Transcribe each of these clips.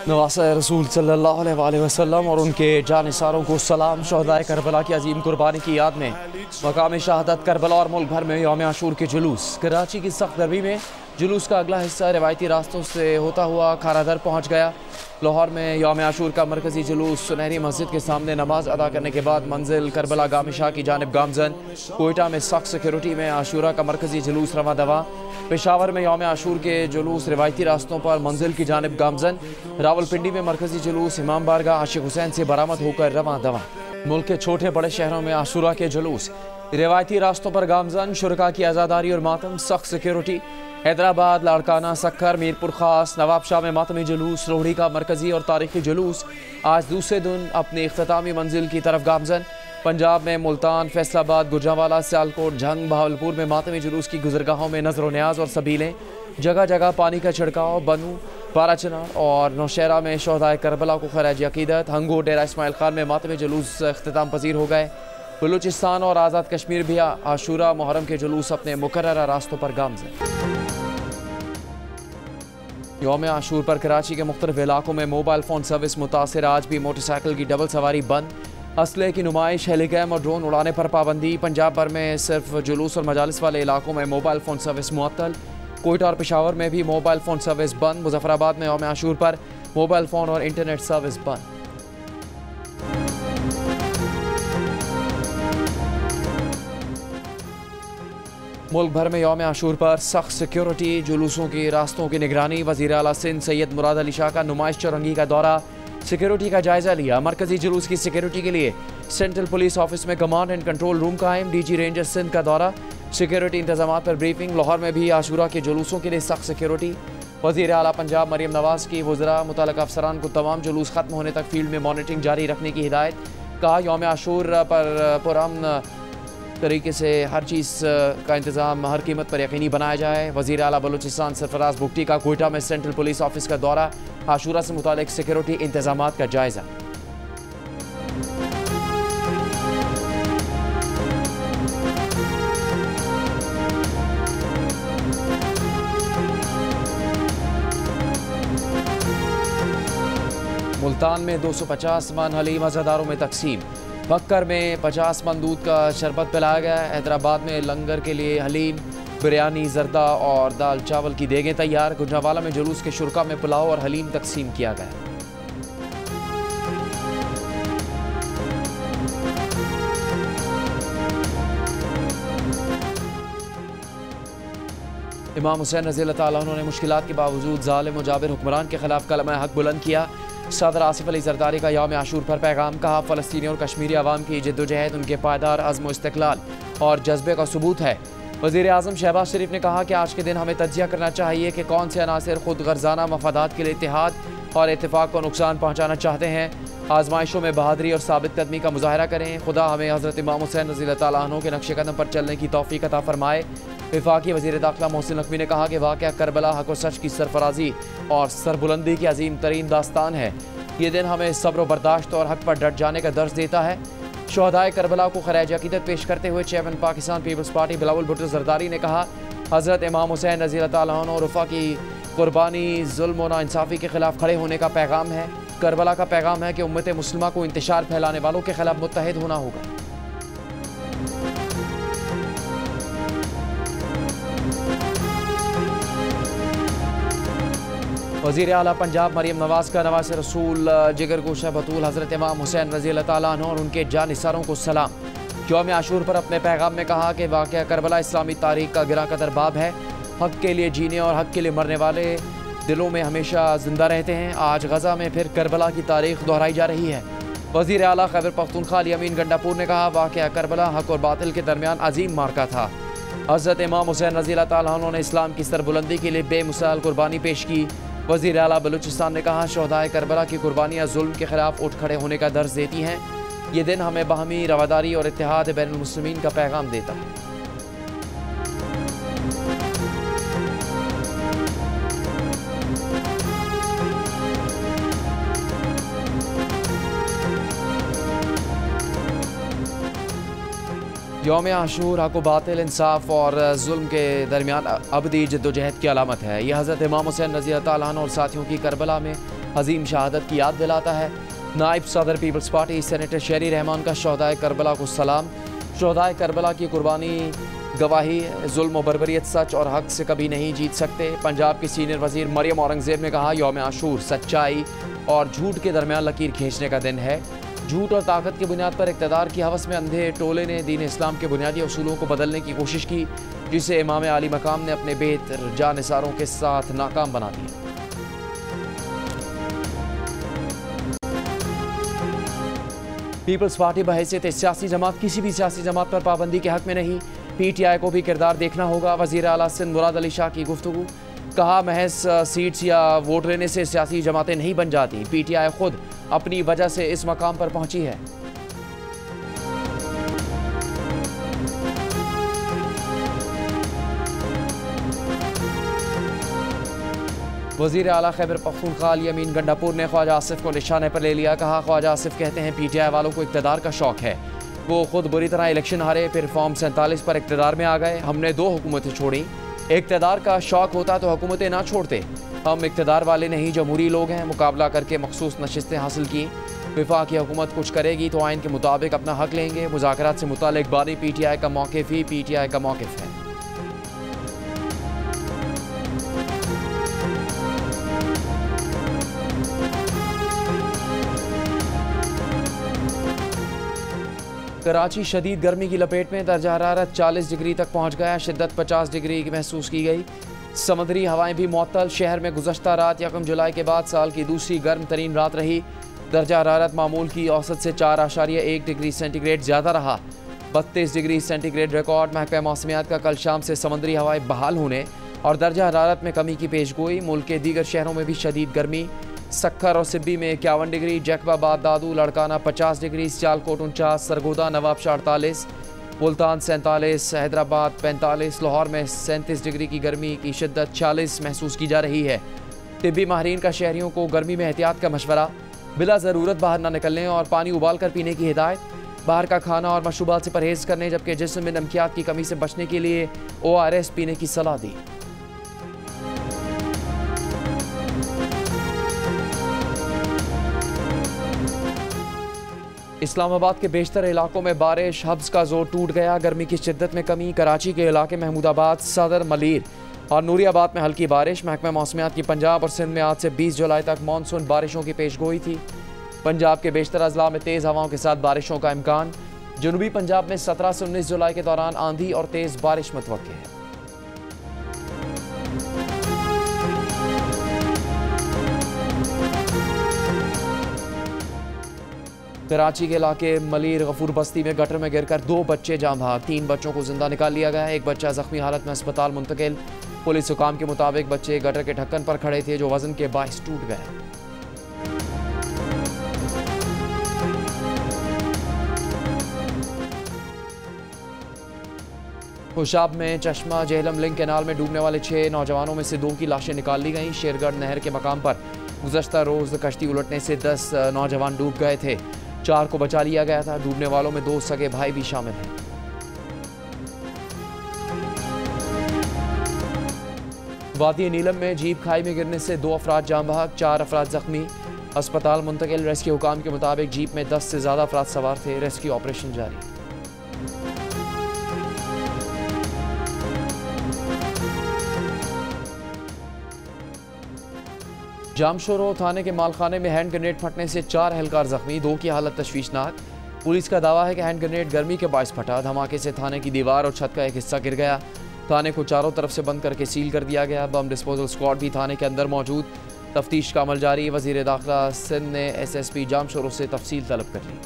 नवासा रसूल सल्लल्लाहु अलैहि वसल्लम और उनके जानिसारों को सलाम। शहदाए करबला की अजीम कुर्बानी की याद में मकाम शहादत करबला और मुल्क भर में यौम आशूर के जुलूस। कराची की सख्त गर्मी में जुलूस का अगला हिस्सा रवायती रास्तों से होता हुआ खारादर पहुँच गया। लाहौर में यौम आशूर का मरकजी जुलूस सुनहरी मस्जिद के सामने नमाज अदा करने के बाद मंजिल करबला गामिशाह की जानिब गामजन। कोयटा में सख्त सिक्योरिटी में आशूरा का मरकजी जुलूस रवा दवा। पेशावर में यौम आशूर के जुलूस रिवायती रास्तों पर मंजिल की जानिब गामजन। रावलपिंडी में मरकजी जुलूस इमाम बारगाह आशिक हुसैन से बरामद होकर रवा दवा। मुल्क के छोटे बड़े शहरों में आशूरा के जुलूस रिवायती रास्तों पर गामजन। शुरका की आज़ादारी और मातम, सख्त सिक्योरिटी। हैदराबाद, लाड़काना, सक्खर, मीरपुर खास, नवाबशाह में मातमी जुलूस। लोहड़ी का मरकजी और तारीखी जुलूस आज दूसरे दिन अपनी इख्तितामी मंजिल की तरफ गामजन। पंजाब में मुल्तान, फैसलाबाद, गुजरांवाला, सियालकोट, झंग, बहावलपुर में मातमी जुलूस की गुजरगाहों में नजर न्याज और सबीलें। जगह जगह पानी का छिड़काव। बनू, बाराचना और नौशहरा में शहदाए करबला को खराज अकीदत। हंगो, डेरा इस्माइल खान में मातमी जुलूस अख्तिताम पजीर हो गए। बलूचिस्तान और आज़ाद कश्मीर भी आशूरा मुहर्रम के जुलूस अपने मुकर्ररा रास्तों पर गामजन। यौम आशूर पर कराची के मुख्तलिफ इलाकों में मोबाइल फ़ोन सर्विस मुतासर। आज भी मोटरसाइकिल की डबल सवारी बंद। असले की नुमाइश, हेलीकैम और ड्रोन उड़ाने पर पाबंदी। पंजाब भर में सिर्फ जुलूस और मजालिस वाले इलाकों में मोबाइल फ़ोन सर्विस मुअत्तल। कोयटा और पेशावर में भी मोबाइल फ़ोन सर्विस बंद। मुजफ्फराबाद में यौम आशूर पर मोबाइल फ़ोन और इंटरनेट सर्विस बंद। मुल्क भर में यौम आशूर पर सख्त सिक्योरिटी। जुलूसों के रास्तों की निगरानी। वज़ीर आला सिंध सैयद मुराद अली शाह का नुमाइश चौरंगी का दौरा, सिक्योरिटी का जायजा लिया। मरकजी जुलूस की सिक्योरिटी के लिए सेंट्रल पुलिस ऑफिस में कमांड एंड कंट्रोल रूम कायम। डीजी रेंजर सिंध का दौरा, सिक्योरिटी इंतजाम पर ब्रीफिंग। लाहौर में भी आशूरा के जुलूसों के लिए सख्त सिक्योरिटी। वज़ीर आला पंजाब मरियम नवाज की वज़रा मुतल्लिक़ अफसरान को तमाम जुलूस खत्म होने तक फील्ड में मॉनिटरिंग जारी रखने की हिदायत। कहा यौम आशूर पर पुरअमन तरीके से हर चीज़ का इंतज़ाम हर कीमत पर यकीनी बनाया जाए। वज़ीर आला बलूचिस्तान सरफराज बुगटी का कोयटा में सेंट्रल पुलिस ऑफिस का दौरा, आशूरा से मुतालिक सिक्योरिटी इंतजामात का जायज़ा। मुल्तान में 250 मन हलीम अज़ादारों में तकसीम। बक्कर में 50 मन दूध का शरबत पिलाया गया। हैदराबाद में लंगर के लिए हलीम, बिरयानी, जर्दा और दाल चावल की देगें तैयार। गुजरांवाला में जुलूस के शुरका में पुलाव और हलीम तकसीम किया गया। इमाम हुसैन रज़ी अल्लाह तआला अन्हु ने मुश्किलात के बावजूद ज़ालिम और जाबिर हुक्मरान के खिलाफ कलमा हक बुलंद किया। सदर आसिफ अली जरदारी का यौम आशूर पर पैगाम। कहा फ़लस्तीनी और कश्मीरी अवाम की जद्दोजहद उनके पायदार अज़्म इस्तिक़लाल और जज्बे का सबूत है। वज़ीर आज़म शहबाज शरीफ ने कहा कि आज के दिन हमें तज्जिया करना चाहिए कि कौन से अनासर खुद गर्जाना मफादात के लिए इत्तेहाद और इत्तेफाक को नुकसान पहुँचाना चाहते हैं। आजमाइशों में बहादुरी और साबित कदमी का मुजाहरा करें। खुदा हमें हज़रत इमाम हुसैन रज़ी अल्लाह तआला अन्हु के नक्शे कदम पर चलने की तौफ़ीक़ अता फ़रमाए। वफाकी वज़ीर दाखिला मोहसिन नकवी ने कहा कि वाक़या करबला हक़ व सच की सरफराजी और सरबुलंदी की अजीम तरीन दास्तान है। ये दिन हमें सब्र व बर्दाश्त और हक़ पर डट जाने का दर्ज देता है। शहदाए करबला को खराज अकीदत पेश करते हुए चेयरमैन पाकिस्तान पीपल्स पार्टी बिलावल भुट्टो जरदारी ने कहा हज़रत इमाम हुसैन रज़ी अल्लाह तआला अन्हु और वफ़ा की कुर्बानी जुल्म और नाइंसाफ़ी के खिलाफ खड़े होने का पैगाम है। करबला का पैगाम है कि उम्मत मुस्लिमा को इंतशार फैलाने वालों के खिलाफ मुत्तहिद होना होगा। वज़ीर आला पंजाब मरियम नवाज का नवासे रसूल जिगर गोशा बतूल हज़रत इमाम हुसैन रज़ी अल्लाह तआला अन्हु और उनके जानिसारों को सलाम। यौम आशूर पर अपने पैगाम में कहा कि वाक़या करबला इस्लामी तारीख़ का गिरा कदर बाब है। हक़ के लिए जीने और हक़ के लिए मरने वाले दिलों में हमेशा ज़िंदा रहते हैं। आज गज़ा में फिर करबला की तारीख़ दोहराई जा रही है। वज़ीर आला खैबर पख्तूनख्वा अली अमीन गंडापुर ने कहा वाक़या करबला हक़ और बातिल के दरमियान अजीम मार्का था। हज़रत इमाम हुसैन रज़ी अल्लाह तआला अन्हु ने इस्लाम की सरबुलंदी के लिए बेमिसाल कुर्बानी पेश की। वज़ीर आला बलूचिस्तान ने कहा शहदाए करबला की कुर्बानियाँ जुल्म के खिलाफ उठ खड़े होने का दर्ज देती हैं। ये दिन हमें बाहमी रवादारी और इत्तेहाद बैनुल मुस्लिमीन का पैगाम देता है। यौम आशूर हक़ व बातिल, इंसाफ और जुल्म के दरमियान अबदी जद्दोजहद की अलामत है। यह हज़रत इमाम हुसैन रज़ी अल्लाह तआला अन्हु और साथियों की करबला में अजीम शहादत की याद दिलाता है। नायब सदर पीपल्स पार्टी सेनेटर शेरी रहमान का शोहदाए करबला को सलाम। शोहदाए करबला की कुर्बानी गवाही जुल्म और बर्बरियत सच और हक से कभी नहीं जीत सकते। पंजाब की सीनियर वजीर मरियम औरंगजेब ने कहा, यौम आशूर सच्चाई और झूठ के दरमियान लकीर खींचने का दिन है। झूठ और ताकत की बुनियाद पर इक़्तिदार की हवस में अंधे टोले ने दीन इस्लाम के बुनियादी असूलों को बदलने की कोशिश की, जिसे इमाम आली मकाम ने अपने बेहतर जानिसारों के साथ नाकाम बना दिया। पीपल्स पार्टी बहैसियत सियासी जमात किसी भी सियासी जमात पर पाबंदी के हक में नहीं। PTI को भी किरदार देखना होगा। वज़ीर आला सिंध मुराद अली शाह की गुफ्तगू। कहा, महज सीट्स या वोट लेने से सियासी जमातें नहीं बन जाती। PTI खुद अपनी वजह से इस मकाम पर पहुंची है। वज़ीर आला खैबर पख्तूनख्वा अली अमीन गंडापुर ने ख्वाजा आसिफ को निशाने पर ले लिया। कहा, ख्वाजा आसिफ कहते हैं PTI वालों को इक़्तिदार का शौक है। वो खुद बुरी तरह इलेक्शन हारे, फिर फॉर्म 47 पर इक़्तिदार में आ गए। हमने 2 हुकूमतें छोड़ी। इक़्तिदार का शौक होता तो हुकूमतें ना छोड़ते। हम इक़्तिदार वाले नहीं, जमहूरी लोग हैं। मुकाबला करके मखसूस नशिस्तें हासिल की। वफाकी हुकूमत कुछ करेगी तो आइन के मुताबिक अपना हक लेंगे। मुज़ाकरात से मुताल्लिक़ बानी PTI का मौक़िफ़ ही PTI का मौक़िफ़ है। कराची शदीद गर्मी की लपेट में, दर्जा हरारत 40 डिग्री तक पहुँच गया। शिद्दत 50 डिग्री महसूस की गई। समुद्री हवाएं भी मुअत्तल। शहर में गुज़श्ता रात 1 जुलाई के बाद साल की दूसरी गर्म तरीन रात रही। दर्जा हरारत मामूल की औसत से 4.1 डिग्री सेंटीग्रेड ज़्यादा रहा। 32 डिग्री सेंटीग्रेड रिकॉर्ड। महकमा मौसमियात का कल शाम से समुद्री हवाएं बहाल होने और दर्जा हरारत में कमी की पेशगोई। मुल्क के दीगर शहरों में भी शदीद गर्मी। सक्खर और सिब्बी में 51 डिग्री, जैकबाबाद, दादू, लड़काना 50 डिग्री, सियालकोट 49, सरगोदा, नवाबशाह 48, मुल्तान 47, हैदराबाद 45, लाहौर में 37 डिग्री की गर्मी की शिद्दत 46 महसूस की जा रही है। तिब्बी माहिरीन का शहरियों को गर्मी में एहतियात का मशवरा। बिला ज़रूरत बाहर ना निकलने और पानी उबाल कर पीने की हिदायत। बाहर का खाना और मशरूबात से परहेज़ करने, जबकि जिस्म में नमकियात की कमी से बचने के लिए ORS पीने की सलाह दी। इस्लामाबाद के बेशतर इलाकों में बारिश, हब्स का जोर टूट गया। गर्मी की शिद्दत में कमी। कराची के इलाके महमूदाबाद, सदर, मलीर और नूरियाबाद में हल्की बारिश। महकमा मौसमियात की पंजाब और सिंध में आज से 20 जुलाई तक मानसून बारिशों की पेशगोई थी। पंजाब के बेशतर अजला में तेज़ हवाओं के साथ बारिशों का इम्कान। जनूबी पंजाब में 17 से 19 जुलाई के दौरान आंधी और तेज़ बारिश मुतवक्किल है। कराची के इलाके मलीर गफूर बस्ती में गटर में गिरकर 2 बच्चे जान भाग। 3 बच्चों को जिंदा निकाल लिया गया। एक बच्चा जख्मी हालत में अस्पताल मुंतकिल। पुलिस हुकाम के मुताबिक बच्चे गटर के ढक्कन पर खड़े थे जो वजन के बाइस टूट गए। खुशाब में चश्मा जेहलम लिंक कैनाल में डूबने वाले 6 नौजवानों में से 2 की लाशें निकाल ली गईं। शेरगढ़ नहर के मकाम पर गुज़श्ता रोज़ कश्ती उलटने से 10 नौजवान डूब गए थे। 4 को बचा लिया गया था। डूबने वालों में 2 सगे भाई भी शामिल हैं। वादी नीलम में जीप खाई में गिरने से 2 अफराद जान बहक, 4 अफराद जख्मी, अस्पताल मुंतकिल। रेस्क्यू हुकाम के मुताबिक जीप में 10 से ज़्यादा अफराद सवार थे। रेस्क्यू ऑपरेशन जारी। जामशोरो थाने के मालखाने में हैंड ग्रेनेड फटने से 4 एहलकार जख्मी, 2 की हालत तशवीशनाक। पुलिस का दावा है कि हैंड ग्रेनेड गर्मी के बायस फटा। धमाके से थाने की दीवार और छत का एक हिस्सा गिर गया। थाने को चारों तरफ से बंद करके सील कर दिया गया। बम डिस्पोजल स्क्वाड भी थाने के अंदर मौजूद। तफ्तीश का अमल जारी। वज़ीर दाखिला सिंध ने SSP जामशोरो से तफसील तलब कर ली।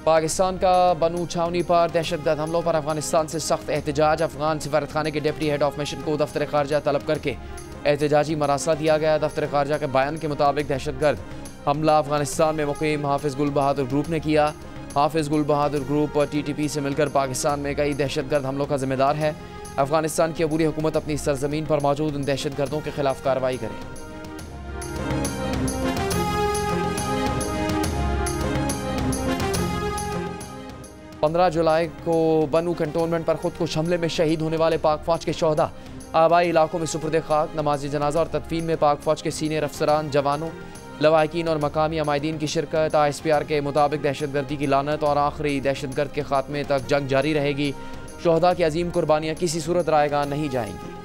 पाकिस्तान का बनू छावनी पर दहशतगर्द हमलों पर अफगानिस्तान से सख्त एहतजाज। अफगान सफारत खाने के डिप्टी हेड ऑफ मिशन को दफ्तर खारजा तलब करके एहतजाजी मरासला दिया गया। दफ्तर खारजा के बयान के मुताबिक दहशतगर्द हमला अफगानिस्तान में मुकीम हाफिज गुल बहादुर ग्रुप ने किया। हाफिज गुल बहादुर ग्रुप TTP से मिलकर पाकिस्तान में कई दहशतगर्द हमलों का जिम्मेदार है। अफगानिस्तान की अबूरी हुकूमत अपनी सरजमीन पर मौजूद उन दहशतगर्दों के खिलाफ कार्रवाई करे। 15 जुलाई को बनू कंटोनमेंट पर खुदकुश हमले में शहीद होने वाले पाक फौज के शोहदा आबाई इलाकों में सुपुर्द खाक। नमाज जनाजा और तदफीन में पाक फौज के सीनियर अफसरान, जवानों, लवाहिकीन और मकामी अमायदीन की शिरकत। ISPR के मुताबिक दहशतगर्दी की लानत और आखिरी दहशतगर्द के खात्मे तक जंग जारी रहेगी। शोहदा की अजीम कुर्बानियाँ किसी सूरत रायगा नहीं जाएंगी।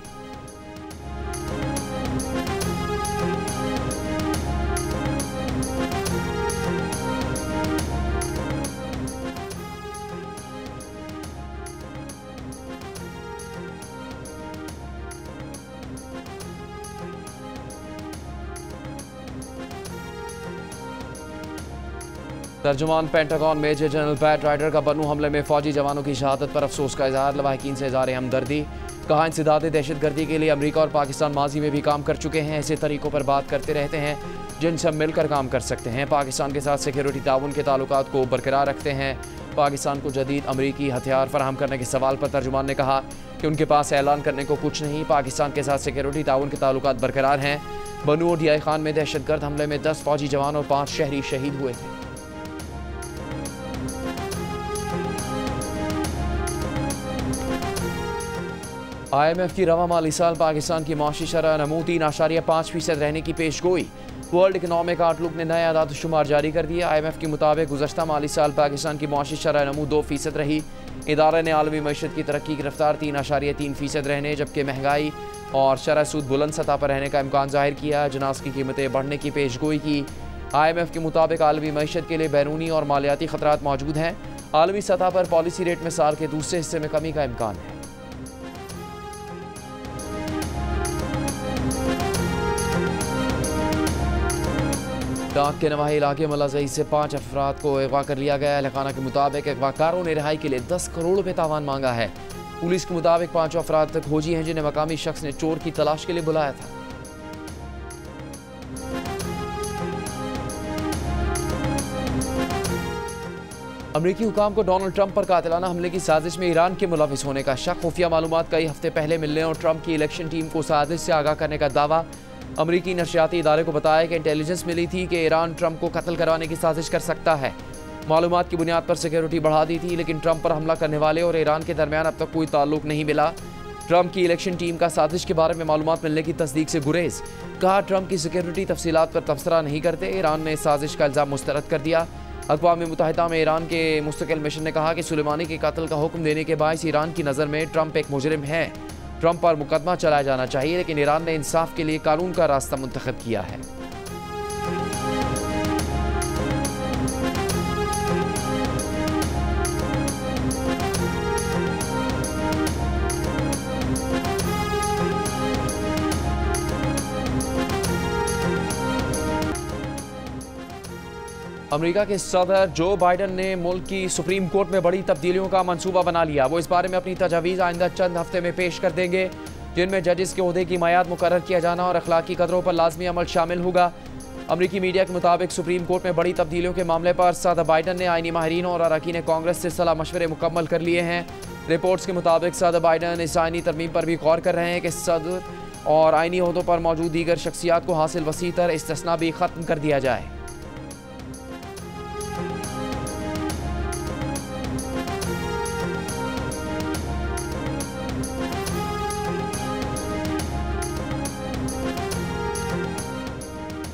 तर्जुमान Pentagon major general Pat Ryder का बनू हमले में फौजी जवानों की शहादत पर अफसोस का इजहार। लवाहिकीन से इज़हार हमदर्दी। कहा इंसदाद दहशतगर्दी के लिए अमरीका और पाकिस्तान माजी में भी काम कर चुके हैं। ऐसे तरीक़ों पर बात करते रहते हैं जिनसे हम मिलकर काम कर सकते हैं। पाकिस्तान के साथ सिक्योरिटी ताउन के ताल्लुकात को बरकरार रखते हैं। पाकिस्तान को जदीद अमरीकी हथियार फराहम करने के सवाल पर तर्जुमान ने कहा कि उनके पास ऐलान करने को कुछ नहीं। पाकिस्तान के साथ सिक्योरिटी ताउन के ताल्लुकात बरकरार हैं। बनू और DI खान में दहशतगर्द हमले में 10 फौजी जवान और 5 शहरी शहीद हुए थे। IMF की रवा माली साल पाकिस्तान की माशी शरह नमू 3.5% रहने की पेशगोई। वर्ल्ड इकनॉमिक आउटलुक ने नया आदाद-ओ-शुमार जारी कर दिया। IMF के मुताबिक गुज़श्ता माली साल पाकिस्तान की माशी शरह नमू 2% रही। इदारे ने आलमी मईशत की तरक्की की रफ्तार 3.3% रहने, जबकि महंगाई और शरह सूद बुलंद सतह पर रहने का इम्कान जाहिर किया। जनास की कीमतें बढ़ने की पेशगोई की। IMF के मुताबिक आलमी मईशत के लिए बैरूनी और मालियाती खतरात मौजूद हैं। आलमी सतह पर पॉलिसी रेट में साल के दूसरे हिस्से में कमी का इम्कान है। डाक के नवाही इलाके मलाजई से 5 अफराद को अगवा कर लिया गया। एहलखाना के मुताबिक अगवाकारों ने रिहाई के लिए 10 करोड़ रुपये तावान मांगा है। पुलिस के मुताबिक 5 अफराद तक खोजी हैं जिन्हें मकामी शख्स ने चोर की तलाश के लिए बुलाया था। अमरीकी हुकाम को डोनाल्ड ट्रंप पर कातिलाना हमले की साजिश में ईरान के मुलविस होने का शक। खुफिया मालूमात कई हफ्ते पहले मिलने और ट्रंप की इलेक्शन टीम को साजिश से आगाह करने का दावा। अमरीकी नशरियाती इदारे को बताया कि इंटेलिजेंस मिली थी कि ईरान ट्रंप को कत्ल करवाने की साजिश कर सकता है। मालूमात की बुनियाद पर सिक्योरिटी बढ़ा दी थी, लेकिन ट्रंप पर हमला करने वाले और ईरान के दरमियान अब तक कोई ताल्लुक नहीं मिला। ट्रंप की इलेक्शन टीम का साजिश के बारे में मालूमात मिलने की तस्दीक से गुरेज। कहा ट्रंप की सिक्योरिटी तफसीलात पर तबसरा नहीं करते। ईरान ने साजिश का इल्ज़ाम मुस्तरद कर दिया। अक़वाम मुत्तहिदा में ईरान के मुस्तकिल मिशन ने कहा कि सुलेमानी के कत्ल का हुक्म देने के बायस ईरान की नज़र में ट्रंप एक मुजरिम है। ट्रंप पर मुकदमा चलाया जाना चाहिए, लेकिन ईरान ने इंसाफ के लिए कानून का रास्ता मुंतखब किया है। अमेरिका के सदर जो बाइडन ने मुल्क की सुप्रीम कोर्ट में बड़ी तब्दीलियों का मंसूबा बना लिया। वो इस बारे में अपनी तजावीज़ आइंदा चंद हफ्ते में पेश कर देंगे, जिनमें जजेस के ओहदे की मयाद मुकर्रर किया जाना और अखलाकी कदरों पर लाजमी अमल शामिल होगा। अमरीकी मीडिया के मुताबिक सुप्रीम कोर्ट में बड़ी तब्दीलियों के मामले पर सदर बाइडन ने आईनी माहिरीन और अरकान कांग्रेस से सलाह मशवरे मुकम्मल कर लिए हैं। रिपोर्ट्स के मुताबिक सदर बाइडन इस आईनी तरमीम पर भी गौर कर रहे हैं कि सदर और आईनी ओहदों पर मौजूद दीगर शख्सियात को हासिल वसीतर इस्तिस्ना भी ख़त्म कर दिया जाए।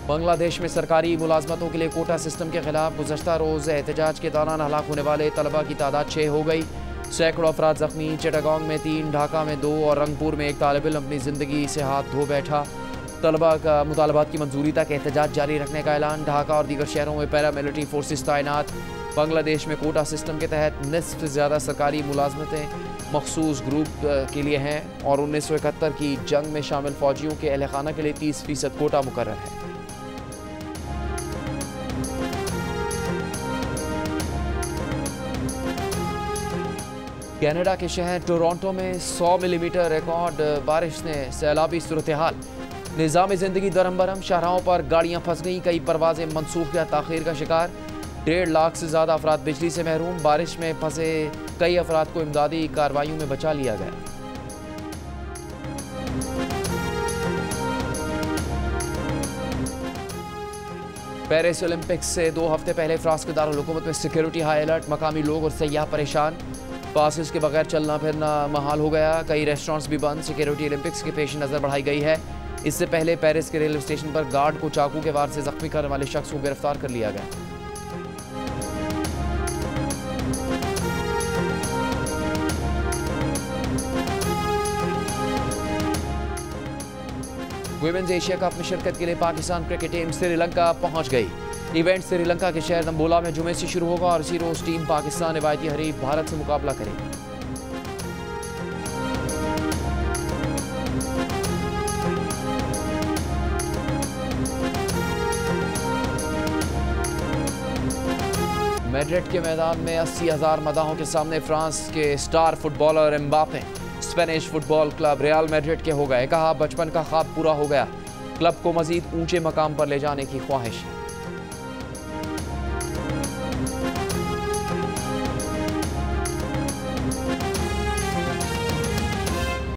बांग्लादेश में सरकारी मुलाजमतों के लिए कोटा सिस्टम के खिलाफ गुज़श्ता रोज़ एहतजाज के दौरान हलाक होने वाले तलबा की तादाद 6 हो गई। सैकड़ों अफराद जख्मी। चिटागोंग में 3, ढाका में 2 और रंगपुर में एक तालिब इल्म अपनी ज़िंदगी से हाथ धो बैठा। तलबा का मुतालबात की मंजूरी तक एहतजाज जारी रखने का ऐलान। ढाका और दीगर शहरों में पैरामिलिट्री फोर्सेस तैनात। बांग्लादेश में कोटा सिस्टम के तहत निस्फ से ज़्यादा सरकारी मुलाजमतें मखसूस ग्रुप के लिए हैं और 1971 की जंग में शामिल फ़ौजियों के अहलखाना के लिए 30% कोटा मुकर्रर है। कनाडा के शहर टोरंटो में 100 मिलीमीटर रिकॉर्ड बारिश ने सैलाबी सूरत हाल। निज़ाम ज़िंदगी दरम-बरम। शाहराहों पर गाड़ियाँ फंस गईं। कई परवाज़ें मनसूख या ताख़ीर का शिकार। 1.5 लाख से ज़्यादा अफराद बिजली से महरूम। बारिश में फंसे कई अफराद को इमदादी कार्रवाइयों में बचा लिया गया। पेरिस ओलंपिक्स से 2 हफ्ते पहले फ्रांस के दारुल-हुकूमत में सिक्योरिटी हाई अलर्ट, मकामी लोग और सयाह परेशान। पासेस के बगैर चलना फिरना महाल हो गया, कई रेस्टोरेंट्स भी बंद। सिक्योरिटी ओलंपिक्स के पेश नज़र बढ़ाई गई है। इससे पहले पेरिस के रेलवे स्टेशन पर गार्ड को चाकू के वार से जख्मी करने वाले शख्स को गिरफ्तार कर लिया गया। वुमेन्स एशिया कप में शिरकत के लिए पाकिस्तान क्रिकेट टीम श्रीलंका पहुंच गई। इवेंट श्रीलंका के शहर नंबोला में जुमे से शुरू होगा और इसी रोज टीम पाकिस्तान रिवायती हरीफ भारत से मुकाबला करेगी। मैड्रिड के मैदान में 80,000 मदाहों के सामने फ्रांस के star footballer Mbappe Spanish football club real Madrid के हो गए। कहा, बचपन का ख्वाब पूरा हो गया, क्लब को मजीद ऊंचे मकाम पर ले जाने की ख्वाहिश है।